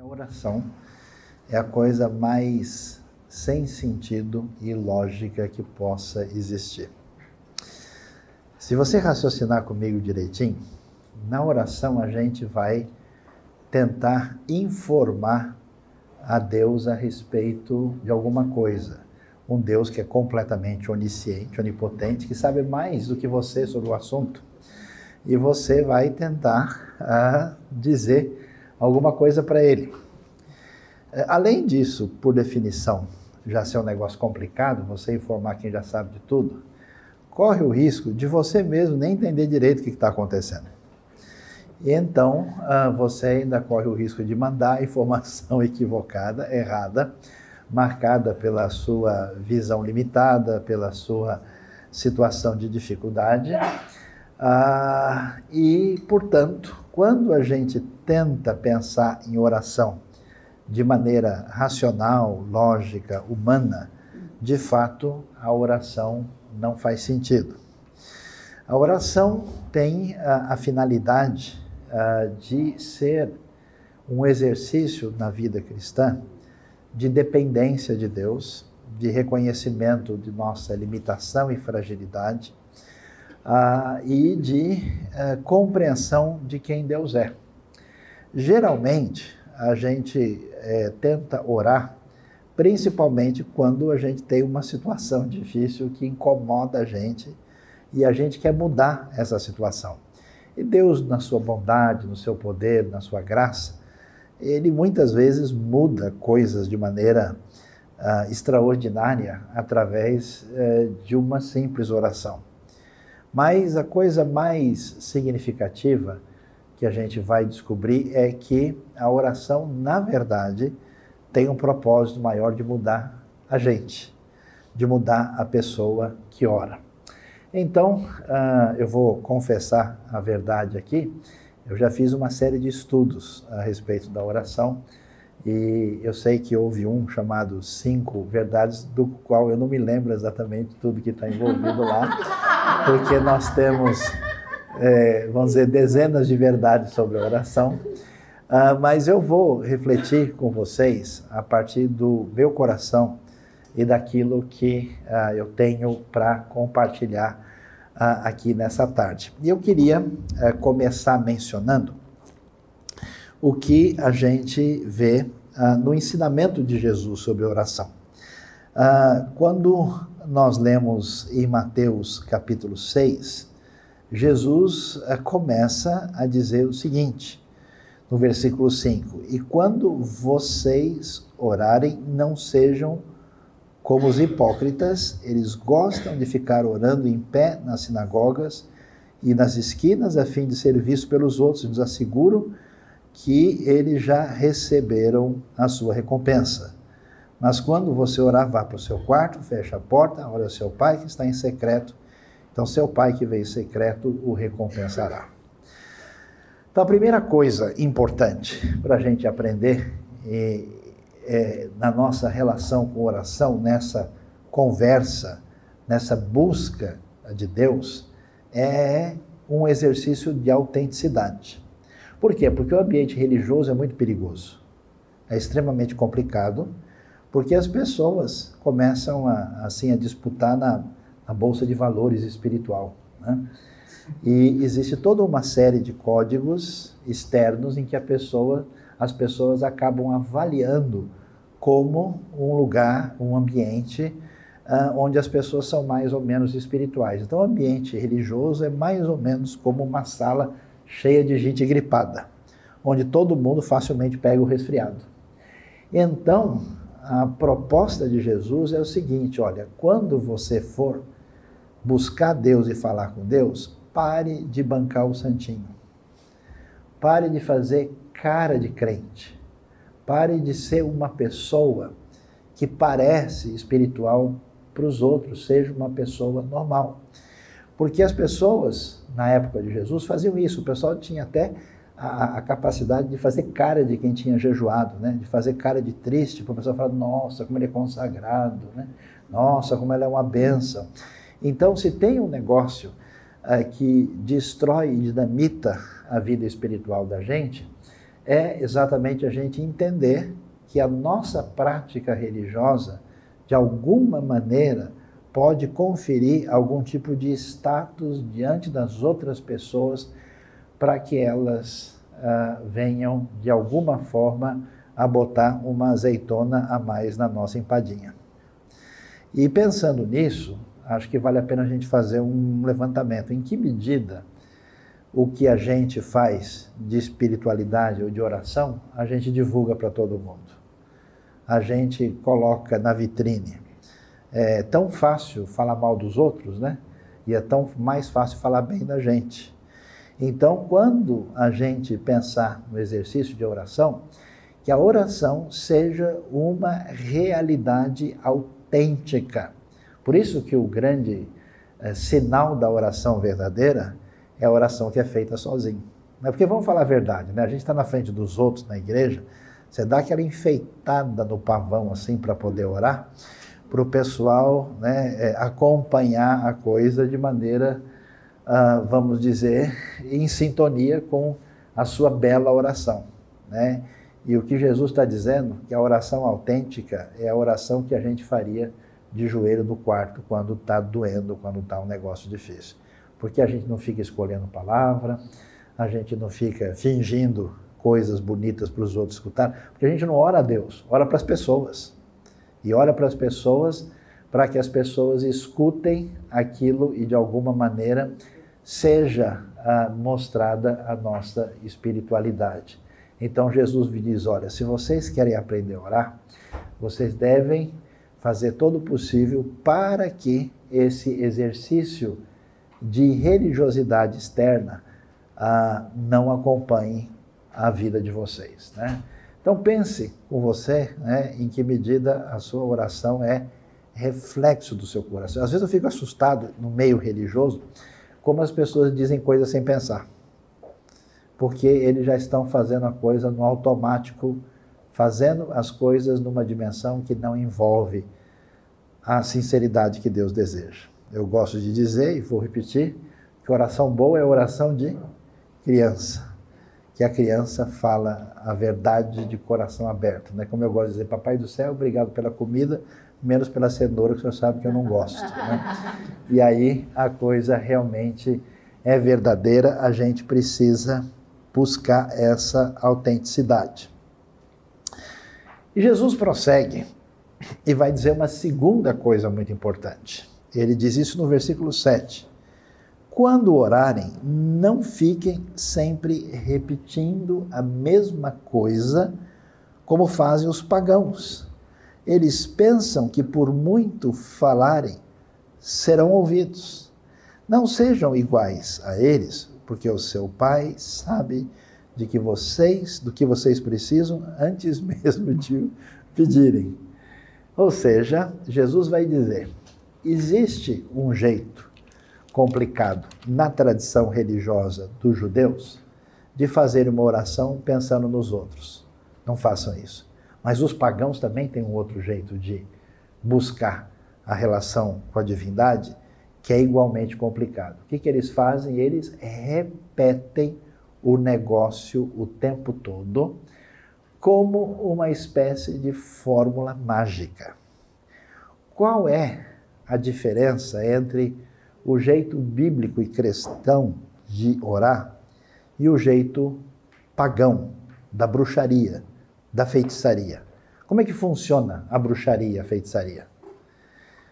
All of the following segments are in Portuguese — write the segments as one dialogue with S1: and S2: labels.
S1: A oração é a coisa mais sem sentido e lógica que possa existir. Se você raciocinar comigo direitinho, na oração a gente vai tentar informar a Deus a respeito de alguma coisa. Um Deus que é completamente onisciente, onipotente, que sabe mais do que você sobre o assunto. E você vai tentar dizer alguma coisa para ele. Além disso, por definição, já ser um negócio complicado, você informar quem já sabe de tudo, corre o risco de você mesmo nem entender direito o que está acontecendo. E então, você ainda corre o risco de mandar informação equivocada, errada, marcada pela sua visão limitada, pela sua situação de dificuldade. E, portanto, quando a gente tenta pensar em oração de maneira racional, lógica, humana, de fato, a oração não faz sentido. A oração tem a finalidade de ser um exercício na vida cristã de dependência de Deus, de reconhecimento de nossa limitação e fragilidade, e de compreensão de quem Deus é. Geralmente, a gente tenta orar, principalmente quando a gente tem uma situação difícil que incomoda a gente e a gente quer mudar essa situação. E Deus, na sua bondade, no seu poder, na sua graça, Ele muitas vezes muda coisas de maneira extraordinária através de uma simples oração. Mas a coisa mais significativa que a gente vai descobrir é que a oração, na verdade, tem um propósito maior de mudar a gente, de mudar a pessoa que ora. Então, eu vou confessar a verdade aqui. Eu já fiz uma série de estudos a respeito da oração e eu sei que houve um chamado 5 Verdades, do qual eu não me lembro exatamente tudo que está envolvido lá, porque nós temos, vamos dizer, dezenas de verdades sobre a oração, mas eu vou refletir com vocês a partir do meu coração e daquilo que eu tenho para compartilhar aqui nessa tarde. E eu queria começar mencionando o que a gente vê no ensinamento de Jesus sobre oração. Quando nós lemos em Mateus capítulo 6, Jesus começa a dizer o seguinte, no versículo 5, e quando vocês orarem, não sejam como os hipócritas, eles gostam de ficar orando em pé nas sinagogas e nas esquinas a fim de ser vistos pelos outros. Nos asseguram que eles já receberam a sua recompensa. Mas quando você orar, vá para o seu quarto, feche a porta, ore ao seu pai que está em secreto. Então seu pai que veio em secreto o recompensará. Então a primeira coisa importante para a gente aprender na nossa relação com oração, nessa conversa, nessa busca de Deus, é um exercício de autenticidade. Por quê? Porque o ambiente religioso é muito perigoso. É extremamente complicado, porque as pessoas começam a disputar na bolsa de valores espiritual, né? E existe toda uma série de códigos externos em que as pessoas acabam avaliando como um lugar, um ambiente onde as pessoas são mais ou menos espirituais. Então o ambiente religioso é mais ou menos como uma sala cheia de gente gripada, onde todo mundo facilmente pega o resfriado. Então, a proposta de Jesus é o seguinte, olha, quando você for buscar Deus e falar com Deus, pare de bancar o santinho. Pare de fazer cara de crente. Pare de ser uma pessoa que parece espiritual para os outros, seja uma pessoa normal. Porque as pessoas, na época de Jesus, faziam isso. O pessoal tinha até a capacidade de fazer cara de quem tinha jejuado, né? De fazer cara de triste, para a pessoa falar, nossa, como ele é consagrado, né? Nossa, como ele é uma bênção. Então, se tem um negócio que destrói e dinamita a vida espiritual da gente, é exatamente a gente entender que a nossa prática religiosa, de alguma maneira, pode conferir algum tipo de status diante das outras pessoas para que elas venham, de alguma forma, a botar uma azeitona a mais na nossa empadinha. E pensando nisso, acho que vale a pena a gente fazer um levantamento. Em que medida o que a gente faz de espiritualidade ou de oração, a gente divulga para todo mundo? A gente coloca na vitrine. É tão fácil falar mal dos outros, né? E é tão mais fácil falar bem da gente. Então, quando a gente pensar no exercício de oração, que a oração seja uma realidade autêntica. Por isso que o grande sinal da oração verdadeira é a oração que é feita sozinho. Porque vamos falar a verdade, né? A gente está na frente dos outros na igreja, você dá aquela enfeitada no pavão assim para poder orar, para o pessoal, né, acompanhar a coisa de maneira, vamos dizer, em sintonia com a sua bela oração, né? E o que Jesus está dizendo, que a oração autêntica é a oração que a gente faria de joelho no quarto quando está doendo, quando está um negócio difícil. Porque a gente não fica escolhendo palavra, a gente não fica fingindo coisas bonitas para os outros escutar, porque a gente não ora a Deus, ora para as pessoas. E ora para as pessoas para que as pessoas escutem aquilo e de alguma maneira seja mostrada a nossa espiritualidade. Então Jesus me diz, olha, se vocês querem aprender a orar, vocês devem fazer todo o possível para que esse exercício de religiosidade externa não acompanhe a vida de vocês, né? Então pense com você, né, em que medida a sua oração é reflexo do seu coração. Às vezes eu fico assustado no meio religioso, como as pessoas dizem coisas sem pensar. Porque eles já estão fazendo a coisa no automático, fazendo as coisas numa dimensão que não envolve a sinceridade que Deus deseja. Eu gosto de dizer, e vou repetir, que oração boa é oração de criança. Que a criança fala a verdade de coração aberto, né? Como eu gosto de dizer, Papai do Céu, obrigado pela comida, menos pela cenoura, que o senhor sabe que eu não gosto, né? E aí a coisa realmente é verdadeira, a gente precisa buscar essa autenticidade. E Jesus prossegue e vai dizer uma segunda coisa muito importante. Ele diz isso no versículo 7. Quando orarem, não fiquem sempre repetindo a mesma coisa como fazem os pagãos. Eles pensam que por muito falarem, serão ouvidos. Não sejam iguais a eles, porque o seu Pai sabe do que vocês precisam antes mesmo de pedirem. Ou seja, Jesus vai dizer, existe um jeito complicado na tradição religiosa dos judeus de fazer uma oração pensando nos outros. Não façam isso. Mas os pagãos também têm um outro jeito de buscar a relação com a divindade, que é igualmente complicado. O que eles fazem? Eles repetem o negócio o tempo todo como uma espécie de fórmula mágica. Qual é a diferença entre o jeito bíblico e cristão de orar e o jeito pagão, da bruxaria, da feitiçaria? Como é que funciona a bruxaria, a feitiçaria?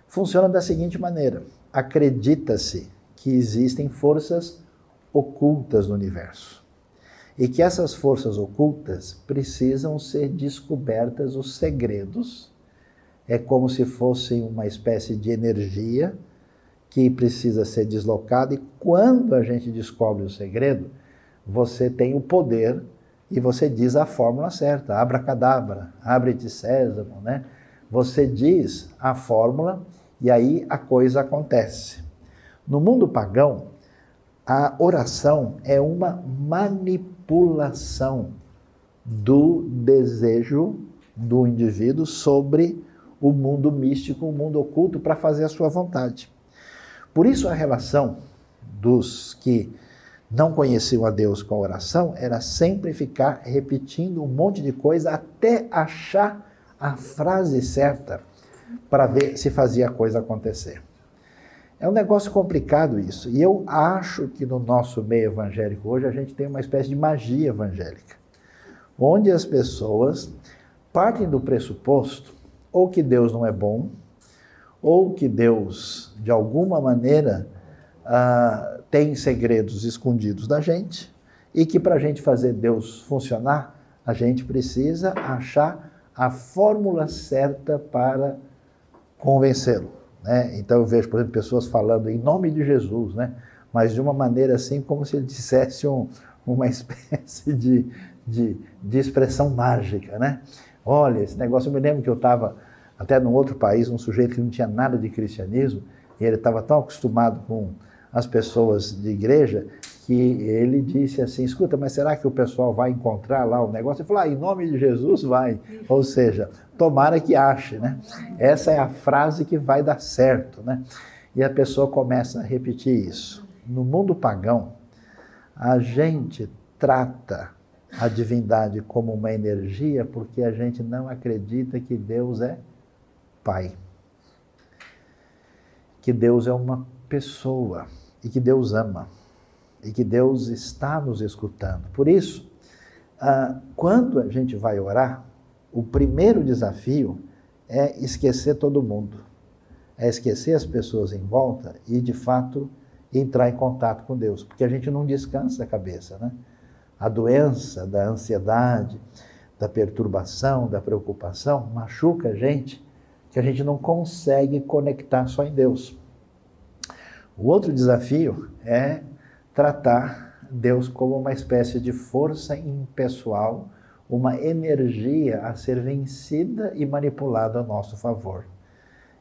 S1: Funciona da seguinte maneira: acredita-se que existem forças ocultas no universo e que essas forças ocultas precisam ser descobertas os segredos. É como se fosse uma espécie de energia que precisa ser deslocada, e quando a gente descobre o segredo, você tem o poder e você diz a fórmula certa, abracadabra, abre-te sésamo, né? Você diz a fórmula e aí a coisa acontece. No mundo pagão, a oração é uma manipulação do desejo do indivíduo sobre o mundo místico, o mundo oculto, para fazer a sua vontade. Por isso a relação dos que não conheciam a Deus com a oração, era sempre ficar repetindo um monte de coisa até achar a frase certa para ver se fazia a coisa acontecer. É um negócio complicado isso. E eu acho que no nosso meio evangélico hoje a gente tem uma espécie de magia evangélica, onde as pessoas partem do pressuposto ou que Deus não é bom, ou que Deus, de alguma maneira, tem segredos escondidos da gente, e que para a gente fazer Deus funcionar, a gente precisa achar a fórmula certa para convencê-lo, né? Então eu vejo, por exemplo, pessoas falando em nome de Jesus, né? Mas de uma maneira assim, como se ele dissesse uma espécie de expressão mágica, né? Olha, esse negócio, eu me lembro que eu estava até num outro país, um sujeito que não tinha nada de cristianismo, e ele estava tão acostumado com as pessoas de igreja, que ele disse assim, escuta, mas será que o pessoal vai encontrar lá o negócio? Ele falou, em nome de Jesus vai. Ou seja, tomara que ache, né? Essa é a frase que vai dar certo, né? E a pessoa começa a repetir isso. No mundo pagão, a gente trata a divindade como uma energia porque a gente não acredita que Deus é Pai. Que Deus é uma pessoa e que Deus ama. E que Deus está nos escutando. Por isso, quando a gente vai orar, o primeiro desafio é esquecer todo mundo. É esquecer as pessoas em volta e, de fato, entrar em contato com Deus. Porque a gente não descansa a cabeça, né? A doença da ansiedade, da perturbação, da preocupação, machuca a gente, que a gente não consegue conectar só em Deus. O outro desafio é tratar Deus como uma espécie de força impessoal, uma energia a ser vencida e manipulada a nosso favor.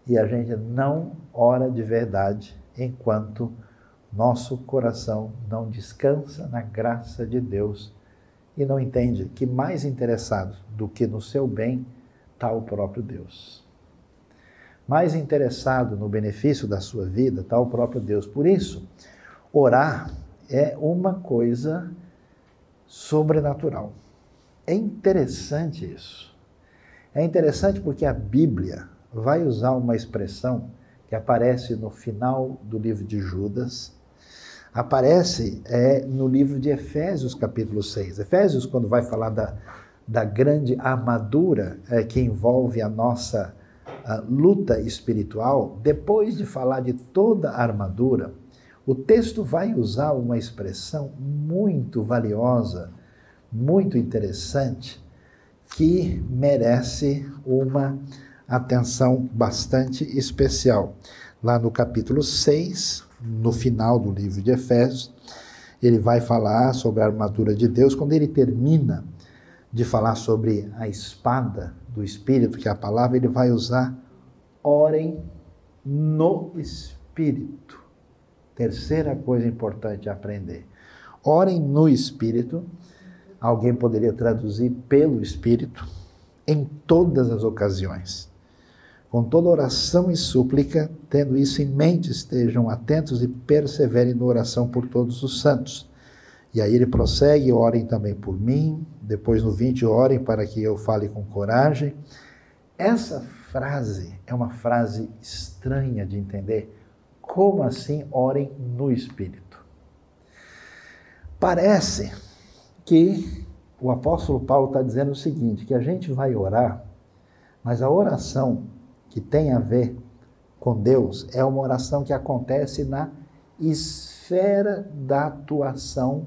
S1: E a gente não ora de verdade enquanto nosso coração não descansa na graça de Deus e não entende que mais interessado do que no seu bem está o próprio Deus. Mais interessado no benefício da sua vida está o próprio Deus. Por isso, orar é uma coisa sobrenatural. É interessante isso. É interessante porque a Bíblia vai usar uma expressão que aparece no final do livro de Judas, aparece no livro de Efésios, capítulo 6. Efésios, quando vai falar da grande armadura que envolve a nossa luta espiritual, depois de falar de toda a armadura, o texto vai usar uma expressão muito valiosa, muito interessante, que merece uma atenção bastante especial. Lá no capítulo 6, no final do livro de Efésios, ele vai falar sobre a armadura de Deus. Quando ele termina de falar sobre a espada do Espírito, que é a palavra, ele vai usar orem no Espírito. Terceira coisa importante a aprender. Orem no Espírito. Alguém poderia traduzir pelo Espírito, em todas as ocasiões. Com toda oração e súplica, tendo isso em mente, estejam atentos e perseverem na oração por todos os santos. E aí ele prossegue, orem também por mim. Depois no 20, orem para que eu fale com coragem. Essa frase é uma frase estranha de entender. Como assim orem no Espírito? Parece que o apóstolo Paulo está dizendo o seguinte, que a gente vai orar, mas a oração que tem a ver com Deus é uma oração que acontece na esfera da atuação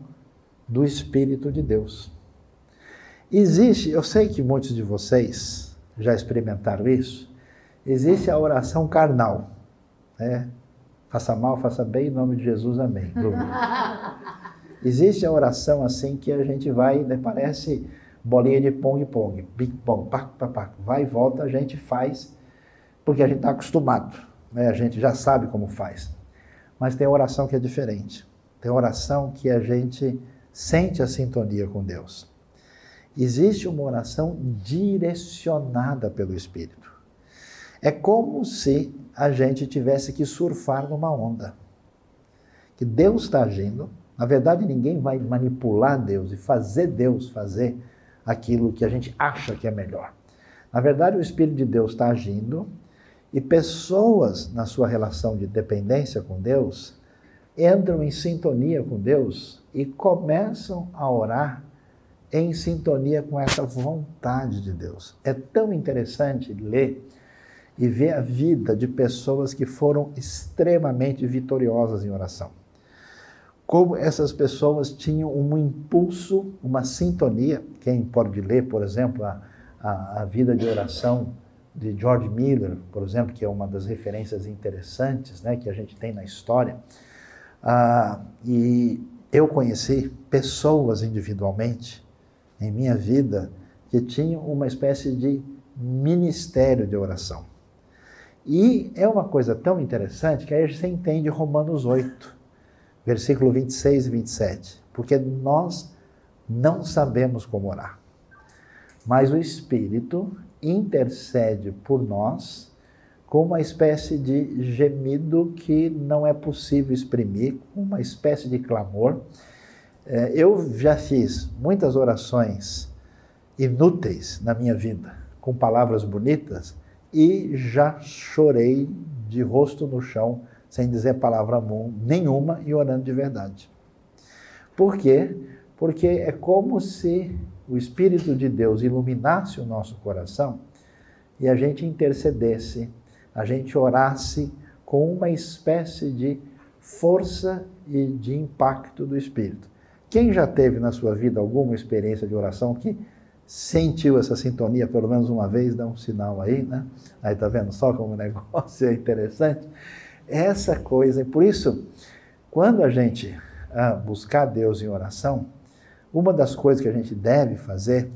S1: do Espírito de Deus. Existe, eu sei que muitos de vocês já experimentaram isso, existe a oração carnal, né? Faça mal, faça bem, em nome de Jesus, amém. Existe a oração assim que a gente vai, né, parece bolinha de pong-pong, ping-pong, vai e volta, a gente faz, porque a gente está acostumado, né? A gente já sabe como faz. Mas tem oração que é diferente. Tem oração que a gente sente a sintonia com Deus. Existe uma oração direcionada pelo Espírito. É como se a gente tivesse que surfar numa onda. Que Deus está agindo, Na verdade, ninguém vai manipular Deus e fazer Deus fazer aquilo que a gente acha que é melhor. Na verdade, o Espírito de Deus está agindo e pessoas na sua relação de dependência com Deus entram em sintonia com Deus e começam a orar em sintonia com essa vontade de Deus. É tão interessante ler e ver a vida de pessoas que foram extremamente vitoriosas em oração. Como essas pessoas tinham um impulso, uma sintonia. Quem pode ler, por exemplo, a vida de oração de George Miller, por exemplo, que é uma das referências interessantes, né, que a gente tem na história. E eu conheci pessoas individualmente em minha vida que tinham uma espécie de ministério de oração. E é uma coisa tão interessante que aí você entende Romanos 8, versículo 26 e 27. Porque nós não sabemos como orar, mas o Espírito intercede por nós com uma espécie de gemido que não é possível exprimir, com uma espécie de clamor. Eu já fiz muitas orações inúteis na minha vida, com palavras bonitas, e já chorei de rosto no chão, sem dizer palavra nenhuma e orando de verdade. Por quê? Porque é como se o Espírito de Deus iluminasse o nosso coração e a gente intercedesse, a gente orasse com uma espécie de força e de impacto do Espírito. Quem já teve na sua vida alguma experiência de oração que sentiu essa sintonia pelo menos uma vez, dá um sinal aí, né? Aí tá vendo só como o negócio é interessante? Essa coisa, e por isso, quando a gente buscar Deus em oração, uma das coisas que a gente deve fazer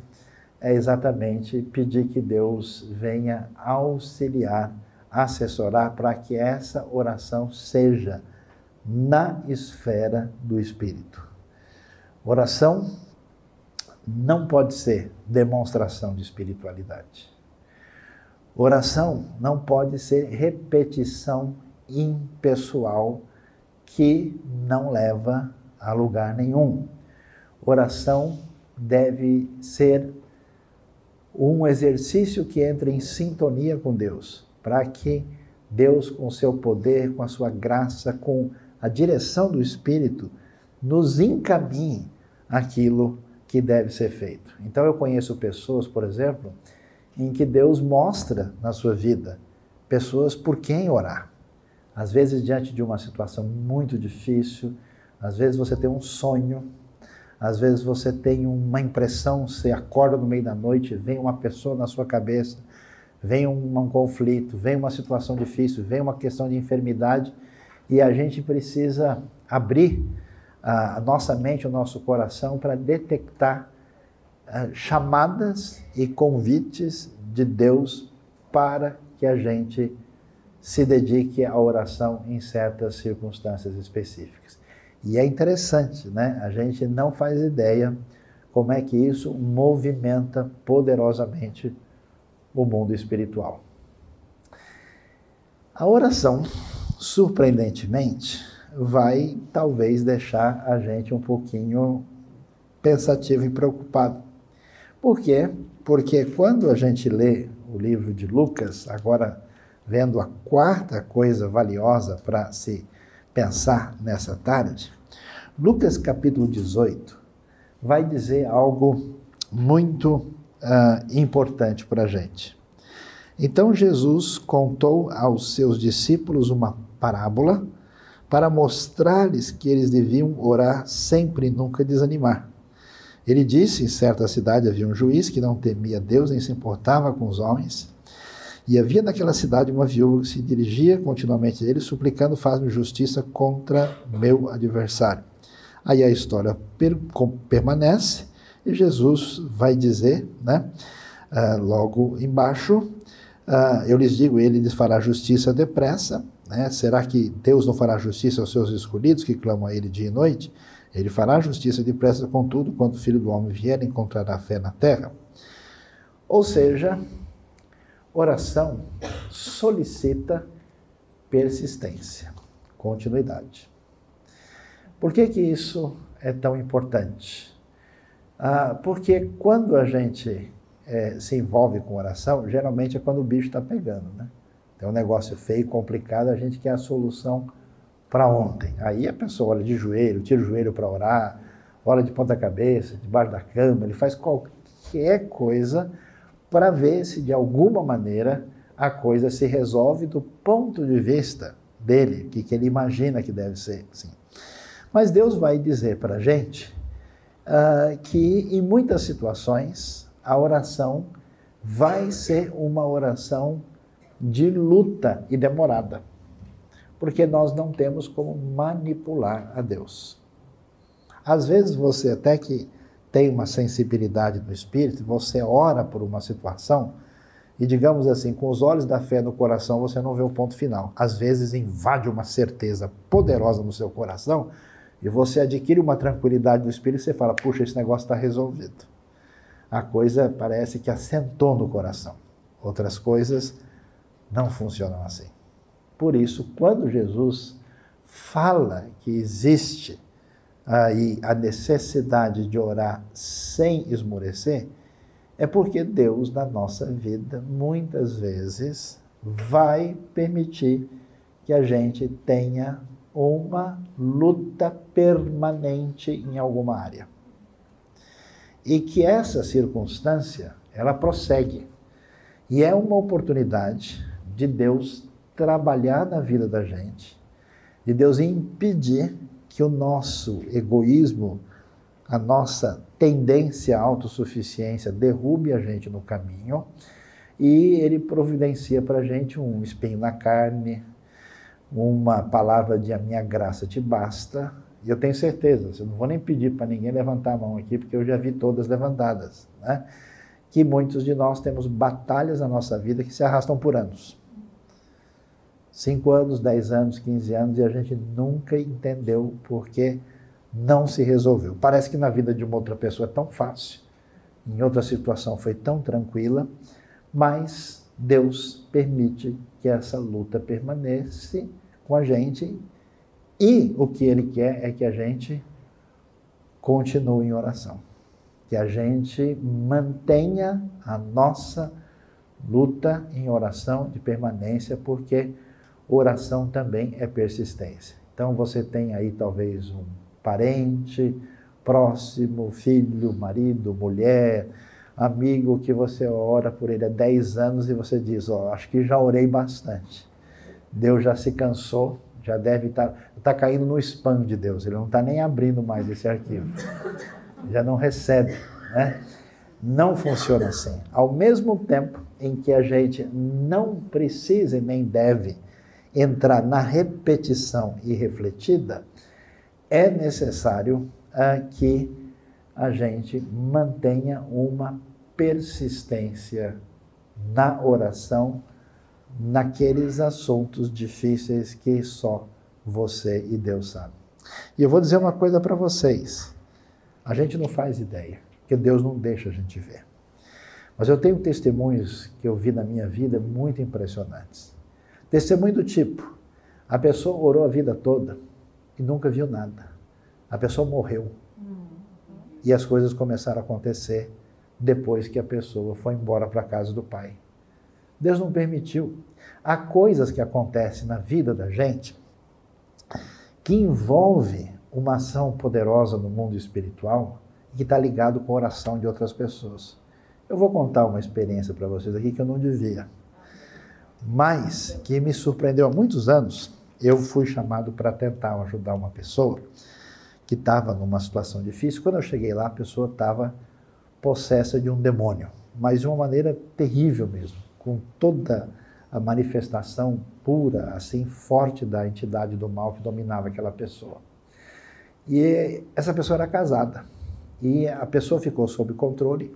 S1: é exatamente pedir que Deus venha auxiliar, assessorar para que essa oração seja na esfera do Espírito. Oração não pode ser demonstração de espiritualidade. Oração não pode ser repetição impessoal que não leva a lugar nenhum. Oração deve ser um exercício que entra em sintonia com Deus, para que Deus, com o seu poder, com a sua graça, com a direção do Espírito, nos encaminhe aquilo que deve ser feito. Então eu conheço pessoas, por exemplo, em que Deus mostra na sua vida pessoas por quem orar. Às vezes diante de uma situação muito difícil, às vezes você tem um sonho, às vezes você tem uma impressão, você acorda no meio da noite, vem uma pessoa na sua cabeça, vem um conflito, vem uma situação difícil, vem uma questão de enfermidade, e a gente precisa abrir a nossa mente, o nosso coração para detectar chamadas e convites de Deus para que a gente se dedique à oração em certas circunstâncias específicas. E é interessante, né? A gente não faz ideia como é que isso movimenta poderosamente o mundo espiritual. A oração, surpreendentemente, vai talvez deixar a gente um pouquinho pensativo e preocupado. Por quê? Porque quando a gente lê o livro de Lucas, agora vendo a quarta coisa valiosa para se pensar nessa tarde, Lucas capítulo 18 vai dizer algo muito importante para a gente. Então Jesus contou aos seus discípulos uma parábola para mostrar-lhes que eles deviam orar sempre e nunca desanimar. Ele disse: em certa cidade havia um juiz que não temia Deus nem se importava com os homens. E havia naquela cidade uma viúva que se dirigia continuamente a ele, suplicando: faz-me justiça contra meu adversário. Aí a história permanece e Jesus vai dizer, né, logo embaixo, eu lhes digo, ele lhes fará justiça depressa, né? Será que Deus não fará justiça aos seus escolhidos que clamam a ele dia e noite? Ele fará justiça depressa, contudo, quando o Filho do Homem vier, encontrará fé na terra. Ou seja, oração solicita persistência, continuidade. Por que que isso é tão importante? Porque quando a gente se envolve com oração, geralmente é quando o bicho está pegando, né? Tem um negócio feio, complicado, a gente quer a solução para ontem. Aí a pessoa olha de joelho, tira o joelho para orar, olha de ponta cabeça, debaixo da cama, ele faz qualquer coisa para ver se de alguma maneira a coisa se resolve do ponto de vista dele, que ele imagina que deve ser assim. Mas Deus vai dizer para a gente que em muitas situações a oração vai ser uma oração de luta e demorada, porque nós não temos como manipular a Deus. Às vezes você até que tem uma sensibilidade do Espírito, você ora por uma situação e, digamos assim, com os olhos da fé no coração, você não vê o ponto final. Às vezes invade uma certeza poderosa no seu coração e você adquire uma tranquilidade do Espírito e você fala, puxa, esse negócio está resolvido. A coisa parece que assentou no coração. Outras coisas não funcionam assim. Por isso, quando Jesus fala que existe aí a necessidade de orar sem esmorecer, é porque Deus, na nossa vida, muitas vezes vai permitir que a gente tenha uma luta permanente em alguma área. E que essa circunstância, ela prossegue. E é uma oportunidade de Deus trabalhar na vida da gente, de Deus impedir que o nosso egoísmo, a nossa tendência à autossuficiência derrube a gente no caminho, e ele providencia para a gente um espinho na carne, uma palavra de a minha graça te basta. E eu tenho certeza, eu não vou nem pedir para ninguém levantar a mão aqui, porque eu já vi todas levantadas, né? Que muitos de nós temos batalhas na nossa vida que se arrastam por anos. 5 anos, 10 anos, 15 anos, e a gente nunca entendeu por que não se resolveu. Parece que na vida de uma outra pessoa é tão fácil, em outra situação foi tão tranquila, mas Deus permite que essa luta permaneça com a gente, e o que Ele quer é que a gente continue em oração, que a gente mantenha a nossa luta em oração de permanência, porque oração também é persistência. Então você tem aí talvez um parente próximo, filho, marido, mulher, amigo, que você ora por ele há 10 anos e você diz, acho que já orei bastante. Deus já se cansou, já deve estar caindo no spam de Deus, ele não está nem abrindo mais esse arquivo. Já não recebe, né? Não funciona assim. Ao mesmo tempo em que a gente não precisa e nem deve entrar na repetição irrefletida, é necessário que a gente mantenha uma persistência na oração, naqueles assuntos difíceis que só você e Deus sabem. E eu vou dizer uma coisa para vocês. A gente não faz ideia, porque Deus não deixa a gente ver. Mas eu tenho testemunhos que eu vi na minha vida muito impressionantes. Testemunho do tipo, a pessoa orou a vida toda e nunca viu nada. A pessoa morreu. E as coisas começaram a acontecer depois que a pessoa foi embora para a casa do Pai. Deus não permitiu. Há coisas que acontecem na vida da gente que envolve uma ação poderosa no mundo espiritual e que está ligado com a oração de outras pessoas. Eu vou contar uma experiência para vocês aqui que eu não devia, mas que me surpreendeu há muitos anos. Eu fui chamado para tentar ajudar uma pessoa que estava numa situação difícil. Quando eu cheguei lá, a pessoa estava possessa de um demônio, mas de uma maneira terrível mesmo, com toda a manifestação pura, assim, forte da entidade do mal que dominava aquela pessoa. E essa pessoa era casada, e a pessoa ficou sob controle.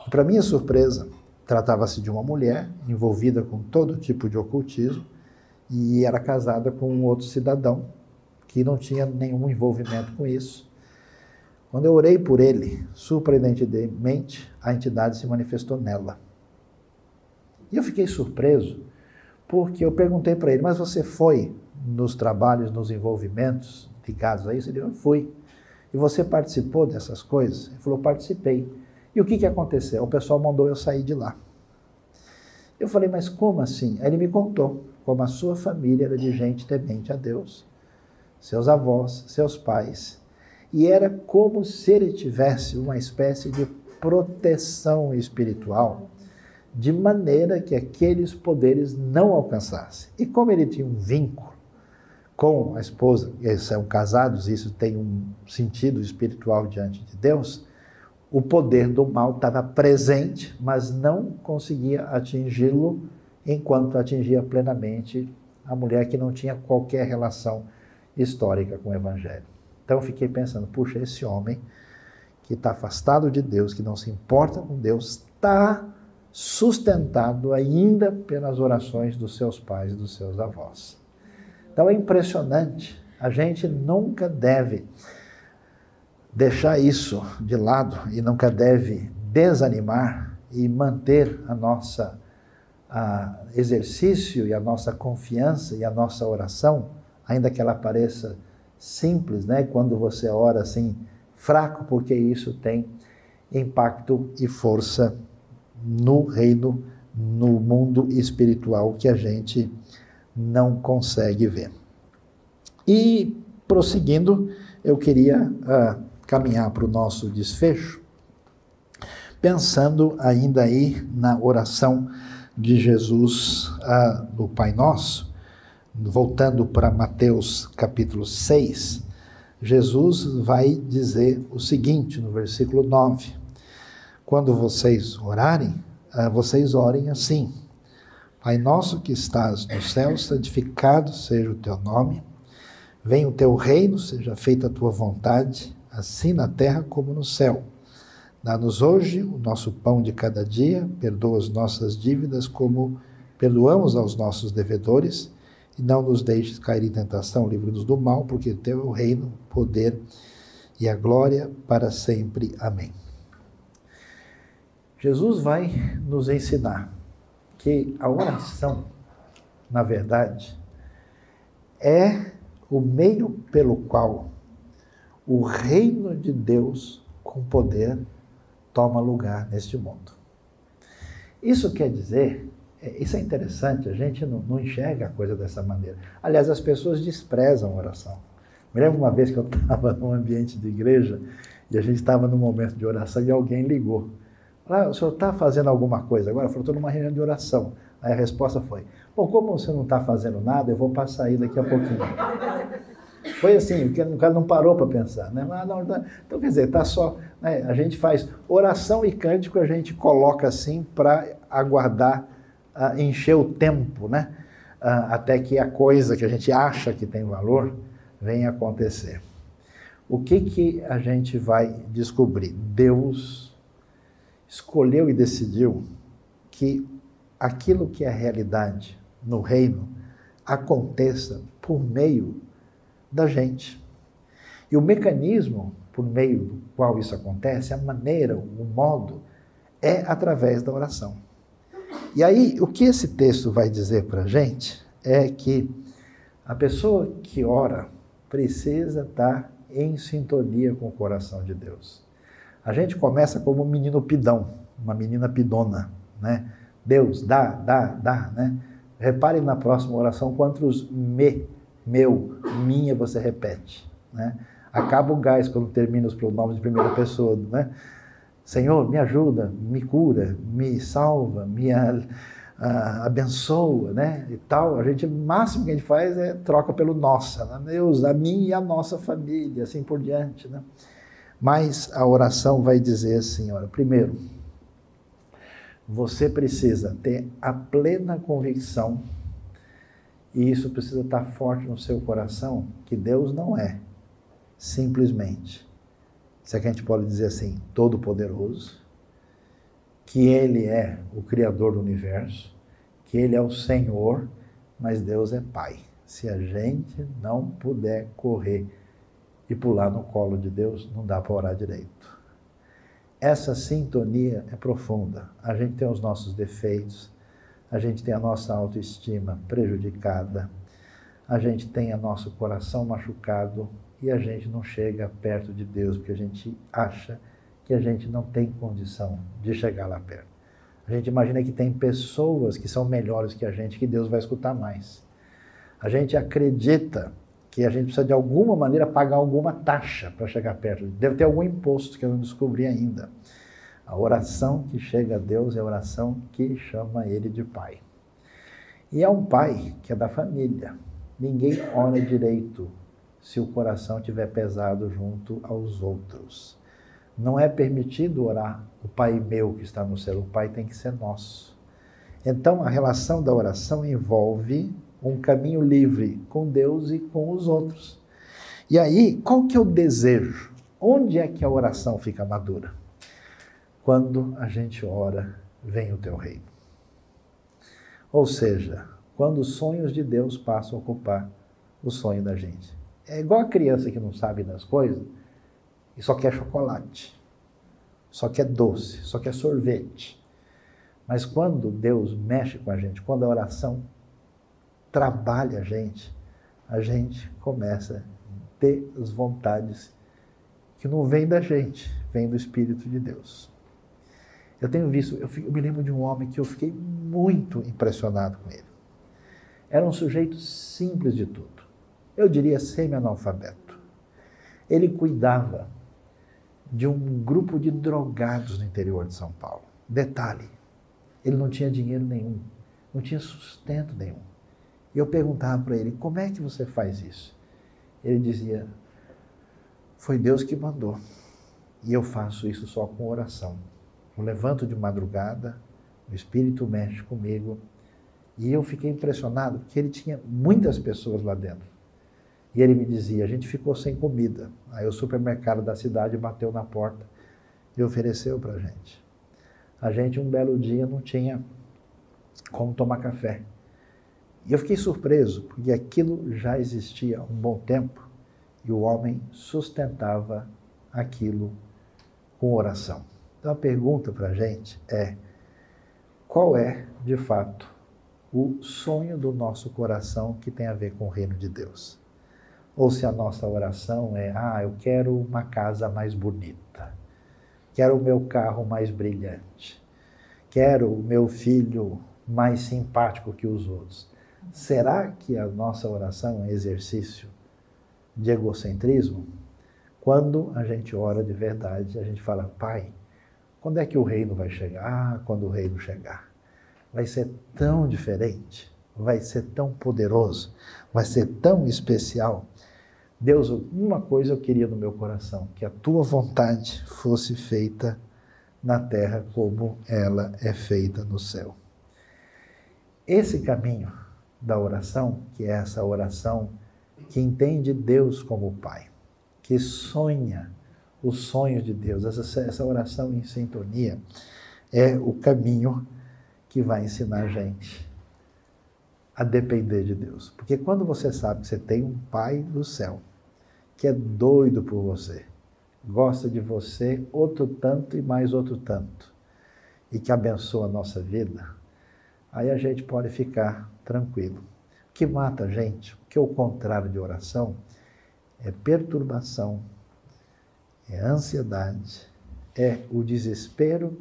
S1: E, para minha surpresa, tratava-se de uma mulher envolvida com todo tipo de ocultismo, e era casada com um outro cidadão que não tinha nenhum envolvimento com isso. Quando eu orei por ele, surpreendentemente, a entidade se manifestou nela. E eu fiquei surpreso, porque eu perguntei para ele, mas você foi nos trabalhos, nos envolvimentos ligados a isso? Ele falou, fui. E você participou dessas coisas? Ele falou, participei. E o que aconteceu? O pessoal mandou eu sair de lá. Eu falei, mas como assim? Aí ele me contou como a sua família era de gente temente a Deus, seus avós, seus pais. E era como se ele tivesse uma espécie de proteção espiritual, de maneira que aqueles poderes não alcançassem. E como ele tinha um vínculo com a esposa, eles são casados, isso tem um sentido espiritual diante de Deus, o poder do mal estava presente, mas não conseguia atingi-lo enquanto atingia plenamente a mulher que não tinha qualquer relação histórica com o Evangelho. Então eu fiquei pensando, puxa, esse homem que está afastado de Deus, que não se importa com Deus, está sustentado ainda pelas orações dos seus pais e dos seus avós. Então é impressionante, a gente nunca deve deixar isso de lado e nunca deve desanimar e manter a nossa exercício e a nossa confiança e a nossa oração, ainda que ela pareça simples, né? Quando você ora assim, fraco, porque isso tem impacto e força no reino, no mundo espiritual que a gente não consegue ver. E, prosseguindo, eu queria caminhar para o nosso desfecho, pensando ainda aí na oração de Jesus do Pai Nosso, voltando para Mateus capítulo 6, Jesus vai dizer o seguinte no versículo 9, quando vocês orarem, vocês orem assim, Pai nosso que estás no céu, santificado seja o teu nome, venha o teu reino, seja feita a tua vontade, assim na terra como no céu. Dá-nos hoje o nosso pão de cada dia, perdoa as nossas dívidas como perdoamos aos nossos devedores, e não nos deixes cair em tentação, livra-nos do mal, porque teu é o reino, o poder e a glória para sempre. Amém. Jesus vai nos ensinar que a oração, na verdade, é o meio pelo qual o reino de Deus com poder toma lugar neste mundo. Isso quer dizer, isso é interessante, a gente não enxerga a coisa dessa maneira. Aliás, as pessoas desprezam a oração. Me lembro uma vez que eu estava num ambiente de igreja e a gente estava num momento de oração e alguém ligou. O senhor está fazendo alguma coisa agora? Eu falei, estou numa reunião de oração. Aí a resposta foi, bom, como você não está fazendo nada, eu vou passar aí daqui a pouquinho. Foi assim, o cara não parou para pensar, né? Então, quer dizer, tá só, né? A gente faz oração e cântico, a gente coloca assim para aguardar, encher o tempo, né? Até que a coisa que a gente acha que tem valor venha acontecer. O que a gente vai descobrir? Deus escolheu e decidiu que aquilo que é realidade no reino aconteça por meio da gente. E o mecanismo por meio do qual isso acontece, a maneira, o modo, é através da oração. E aí, o que esse texto vai dizer para a gente é que a pessoa que ora precisa estar em sintonia com o coração de Deus. A gente começa como um menino pidão, uma menina pidona, né? Deus, dá, né? Repare na próxima oração quantos meu, minha você repete, né? Acaba o gás quando termina os pronomes de primeira pessoa, né? Senhor, me ajuda, me cura, me salva, me abençoa, né? E tal. O máximo que a gente faz é troca pelo nossa, né? Deus, a minha e a nossa família, assim por diante, né? Mas a oração vai dizer assim, olha, primeiro, você precisa ter a plena convicção, e isso precisa estar forte no seu coração, que Deus não é simplesmente, se é que a gente pode dizer assim, todo-poderoso, que Ele é o Criador do universo, que Ele é o Senhor, mas Deus é Pai. Se a gente não puder correr e pular no colo de Deus, não dá para orar direito. Essa sintonia é profunda. A gente tem os nossos defeitos, a gente tem a nossa autoestima prejudicada, a gente tem o nosso coração machucado, e a gente não chega perto de Deus porque a gente acha que a gente não tem condição de chegar lá perto. A gente imagina que tem pessoas que são melhores que a gente, que Deus vai escutar mais. A gente acredita que a gente precisa de alguma maneira pagar alguma taxa para chegar perto. Deve ter algum imposto que eu não descobri ainda. A oração que chega a Deus é a oração que chama Ele de Pai. E é um pai que é da família. Ninguém ora direito se o coração estiver pesado junto aos outros. Não é permitido orar o Pai meu que está no céu, o Pai tem que ser nosso. Então a relação da oração envolve um caminho livre com Deus e com os outros. E aí, qual que é o desejo? Onde é que a oração fica madura? Quando a gente ora, vem o teu reino. Ou seja, quando os sonhos de Deus passam a ocupar o sonho da gente. É igual a criança que não sabe das coisas e só quer chocolate, só quer doce, só quer sorvete. Mas quando Deus mexe com a gente, quando a oração trabalha a gente começa a ter as vontades que não vêm da gente, vêm do Espírito de Deus. Eu tenho visto, eu me lembro de um homem que eu fiquei muito impressionado com ele. Era um sujeito simples de tudo. Eu diria semi-analfabeto. Ele cuidava de um grupo de drogados no interior de São Paulo. Detalhe, ele não tinha dinheiro nenhum, não tinha sustento nenhum. E eu perguntava para ele, como é que você faz isso? Ele dizia, foi Deus que mandou. E eu faço isso só com oração. Eu levanto de madrugada, o Espírito mexe comigo. E eu fiquei impressionado, porque ele tinha muitas pessoas lá dentro. E ele me dizia, a gente ficou sem comida. Aí o supermercado da cidade bateu na porta e ofereceu para a gente. A gente, um belo dia, não tinha como tomar café. E eu fiquei surpreso, porque aquilo já existia há um bom tempo e o homem sustentava aquilo com oração. Então a pergunta para a gente é, qual é, de fato, o sonho do nosso coração que tem a ver com o reino de Deus? Ou se a nossa oração é, eu quero uma casa mais bonita, quero o meu carro mais brilhante, quero o meu filho mais simpático que os outros. Será que a nossa oração é um exercício de egocentrismo? Quando a gente ora de verdade, a gente fala, Pai, quando é que o reino vai chegar? Quando o reino chegar. Vai ser tão diferente, vai ser tão poderoso, vai ser tão especial. Deus, uma coisa eu queria no meu coração, que a tua vontade fosse feita na terra como ela é feita no céu. Esse caminho da oração, que é essa oração que entende Deus como Pai, que sonha os sonhos de Deus, essa oração em sintonia, é o caminho que vai ensinar a gente a depender de Deus. Porque quando você sabe que você tem um Pai do céu, que é doido por você, gosta de você outro tanto e mais outro tanto, e que abençoa a nossa vida, aí a gente pode ficar tranquilo. O que mata a gente, o que é o contrário de oração, é perturbação, é ansiedade, é o desespero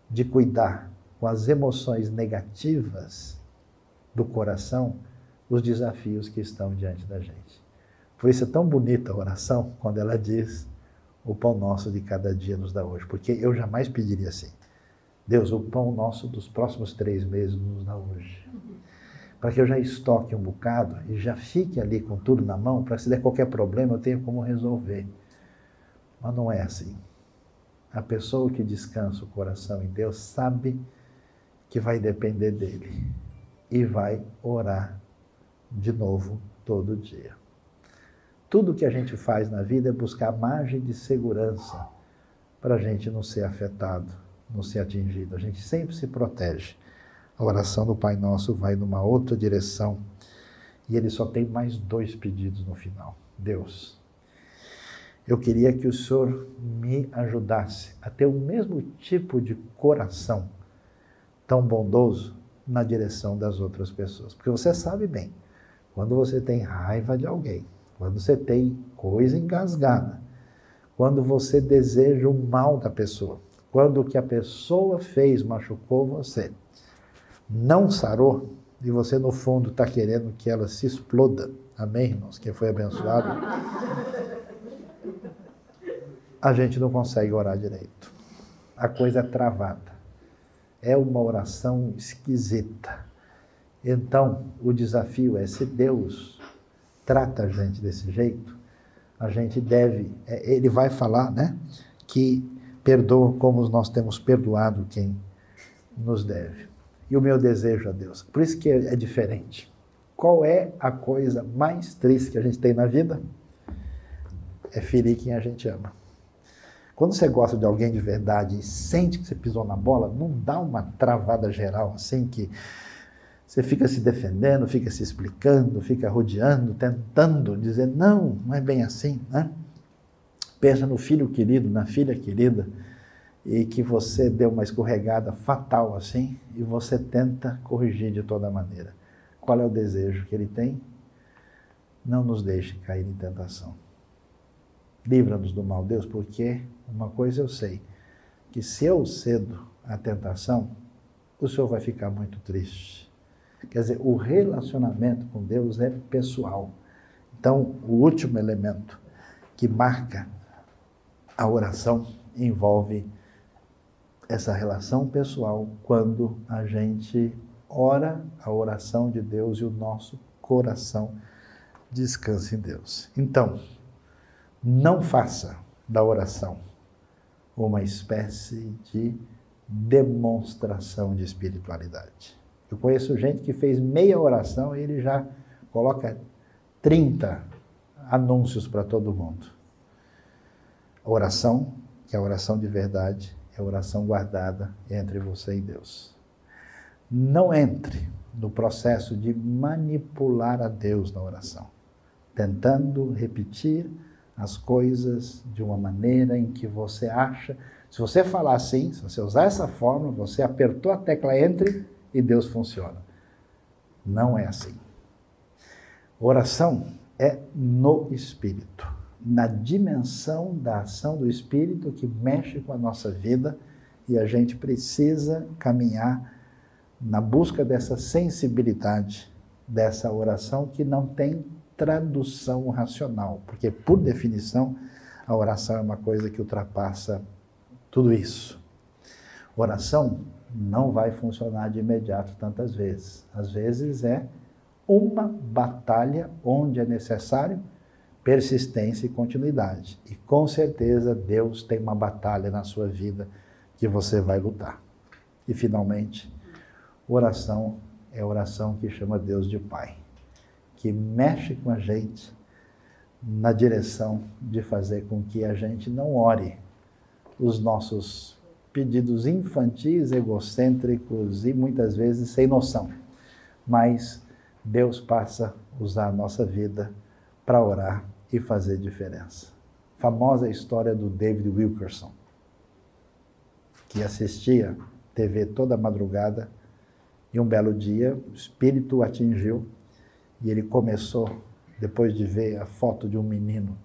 S1: de cuidar com as emoções negativas do coração os desafios que estão diante da gente. Por isso é tão bonita a oração quando ela diz, o pão nosso de cada dia nos dá hoje. Porque eu jamais pediria assim, Deus, o pão nosso dos próximos 3 meses nos dá hoje. Para que eu já estoque um bocado e já fique ali com tudo na mão, para se der qualquer problema eu tenha como resolver. Mas não é assim. A pessoa que descansa o coração em Deus sabe que vai depender dele e vai orar de novo todo dia. Tudo que a gente faz na vida é buscar margem de segurança para a gente não ser afetado, não ser atingido. A gente sempre se protege. A oração do Pai Nosso vai numa outra direção e ele só tem mais 2 pedidos no final. Deus, eu queria que o Senhor me ajudasse a ter o mesmo tipo de coração tão bondoso na direção das outras pessoas. Porque você sabe bem, quando você tem raiva de alguém, quando você tem coisa engasgada, quando você deseja o mal da pessoa, quando o que a pessoa fez machucou você, não sarou, e você no fundo está querendo que ela se exploda. Amém, irmãos? Quem foi abençoado? A gente não consegue orar direito. A coisa é travada. É uma oração esquisita. Então, o desafio é, se Deus trata a gente desse jeito, a gente deve, ele vai falar, né, que perdoa como nós temos perdoado quem nos deve. E o meu desejo a Deus, por isso que é diferente. Qual é a coisa mais triste que a gente tem na vida? É ferir quem a gente ama. Quando você gosta de alguém de verdade e sente que você pisou na bola, não dá uma travada geral assim que você fica se defendendo, fica se explicando, fica rodeando, tentando dizer, não, não é bem assim, né? Pensa no filho querido, na filha querida, e que você deu uma escorregada fatal assim, e você tenta corrigir de toda maneira. Qual é o desejo que ele tem? Não nos deixe cair em tentação. Livra-nos do mal, Deus, porque uma coisa eu sei, que se eu cedo à tentação, o Senhor vai ficar muito triste. Quer dizer, o relacionamento com Deus é pessoal. Então, o último elemento que marca a oração envolve essa relação pessoal quando a gente ora a oração de Deus e o nosso coração descansa em Deus. Então, não faça da oração uma espécie de demonstração de espiritualidade. Eu conheço gente que fez meia oração e ele já coloca 30 anúncios para todo mundo. A oração, que é a oração de verdade, é a oração guardada entre você e Deus. Não entre no processo de manipular a Deus na oração, tentando repetir as coisas de uma maneira em que você acha, se você falar assim, se você usar essa fórmula, você apertou a tecla entre e Deus funciona. Não é assim. Oração é no Espírito, na dimensão da ação do Espírito que mexe com a nossa vida e a gente precisa caminhar na busca dessa sensibilidade, dessa oração que não tem tradução racional, porque por definição a oração é uma coisa que ultrapassa tudo isso. Oração não vai funcionar de imediato tantas vezes. Às vezes é uma batalha onde é necessário persistência e continuidade. E com certeza Deus tem uma batalha na sua vida que você vai lutar. E finalmente, oração é a oração que chama Deus de Pai, que mexe com a gente na direção de fazer com que a gente não ore os nossos pedidos infantis, egocêntricos e muitas vezes sem noção. Mas Deus passa a usar a nossa vida para orar e fazer diferença. Famosa história do David Wilkerson, que assistia TV toda madrugada e um belo dia o espírito o atingiu e ele começou, depois de ver a foto de um menino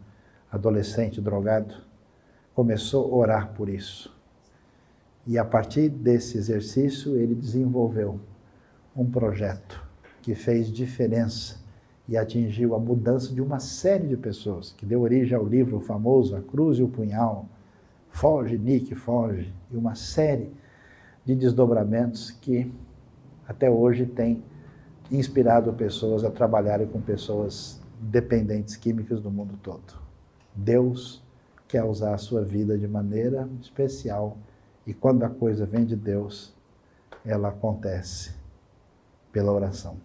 S1: adolescente drogado, começou a orar por isso. E a partir desse exercício ele desenvolveu um projeto que fez diferença e atingiu a mudança de uma série de pessoas, que deu origem ao livro famoso A Cruz e o Punhal, Foge, Nick, Foge, e uma série de desdobramentos que até hoje tem inspirado pessoas a trabalharem com pessoas dependentes químicas do mundo todo. Deus quer usar a sua vida de maneira especial e quando a coisa vem de Deus, ela acontece pela oração.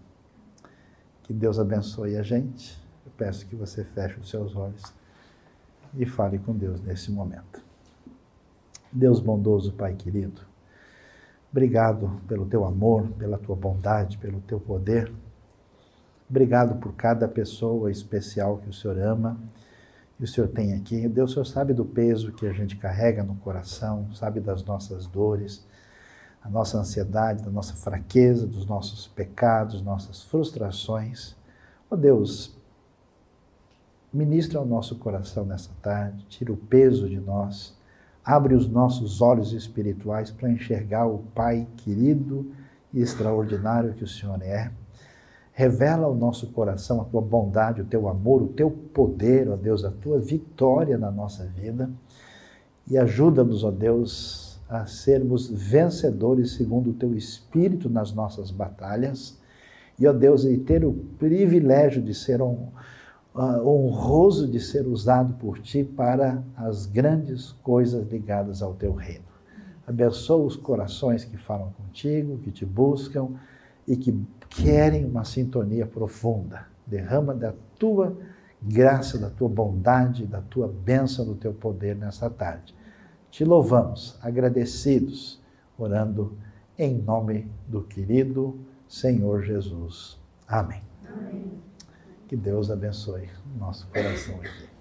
S1: Que Deus abençoe a gente. Eu peço que você feche os seus olhos e fale com Deus nesse momento. Deus bondoso, Pai querido, obrigado pelo teu amor, pela tua bondade, pelo teu poder. Obrigado por cada pessoa especial que o Senhor ama e o Senhor tem aqui. Deus, o Senhor sabe do peso que a gente carrega no coração, sabe das nossas dores, a nossa ansiedade, da nossa fraqueza, dos nossos pecados, nossas frustrações. Ó Deus, Ministra ao nosso coração nessa tarde, tira o peso de nós, abre os nossos olhos espirituais para enxergar o Pai querido e extraordinário que o Senhor é. Revela ao nosso coração a tua bondade, o teu amor, o teu poder, ó Deus, a tua vitória na nossa vida. E ajuda-nos, ó Deus, a sermos vencedores segundo o teu Espírito nas nossas batalhas. E, ó Deus, e ter o privilégio de ser honroso de ser usado por Ti para as grandes coisas ligadas ao Teu reino. Abençoa os corações que falam contigo, que Te buscam e que querem uma sintonia profunda. Derrama da Tua graça, da Tua bondade, da Tua bênção, do Teu poder nessa tarde. Te louvamos, agradecidos, orando em nome do querido Senhor Jesus. Amém. Amém. Que Deus abençoe o nosso coração aqui.